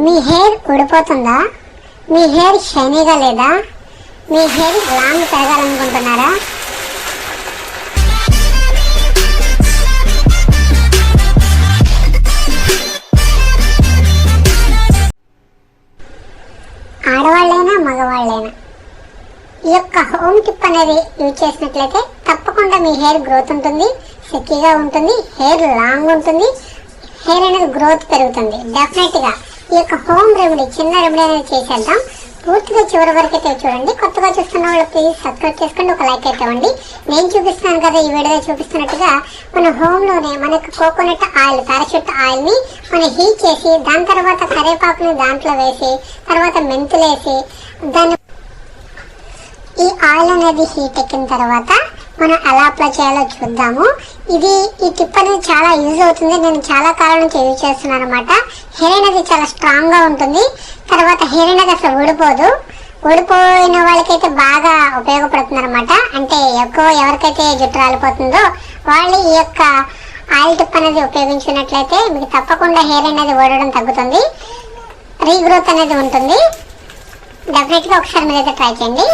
మీ hair ఊడిపోతుందా? మీ hair షైనీగా లేదా? మీ hair long పెరగాలనుకుంటున్నారా? ఆడవాళ్ళైనా మగవాళ్ళైనా ఈ యొక్క హోమ్ టిప్ అనేది యూజ్ చేసినట్లయితే తప్పకుండా మీ హెయిర్ గ్రోత్ ఉంటుంది, సిక్కీగా ఉంటుంది, హెయిర్ లాంగ్ ఉంటుంది, హెయిర్ అనేది గ్రోత్ పెరుగుతుంది. డెఫినెట్ గా ఈ యొక్క హోమ్ రెమెడీ, చిన్న రెమెడీ అనేది చేసేద్దాం. పూర్తిగా చివరి వరకు అయితే చూడండి. కొత్తగా చూస్తున్న వాళ్ళు ప్లీజ్ సబ్స్క్రైబ్ చేసుకోండి, ఒక లైక్ అయితే ఇవ్వండి. నేను చూపిస్తున్నాను కదా, ఈ వీడియోలో చూపిస్తున్నట్టుగా మన హోమ్ లోనే మనకు కోకోనట్ ఆయిల్, పారాషూట్ ఆయిల్ ని మనం హీట్ చేసి దాని తర్వాత కరివేపాకుని దాంట్లో వేసి తర్వాత మెంతులు వేసి దాన్ని ఈ ఆయిల్ అనేది హీట్ ఎక్కిన తర్వాత మనం ఎలా అప్లై చేయాలో చూద్దాము. ఈ టిప్ అనేది చాలా యూజ్ అవుతుంది. నేను చాలా కాలం నుంచి యూజ్ చేస్తున్నాను అనమాట. హెయిర్ అనేది చాలా స్ట్రాంగ్ గా ఉంటుంది. తర్వాత హెయిర్ అనేది అసలు ఊడిపోదు. ఊడిపోయిన వాళ్ళకైతే బాగా ఉపయోగపడుతుంది అనమాట. అంటే ఎవరికైతే జుట్టు రాలిపోతుందో వాళ్ళు ఈ యొక్క ఆయిల్ టిప్ అనేది ఉపయోగించినట్లయితే మీకు తప్పకుండా హెయిర్ అనేది ఊడడం తగ్గుతుంది, రీగ్రోత్ అనేది ఉంటుంది. డెఫినెట్ గా ఒకసారి మీరైతే ట్రై చేయండి.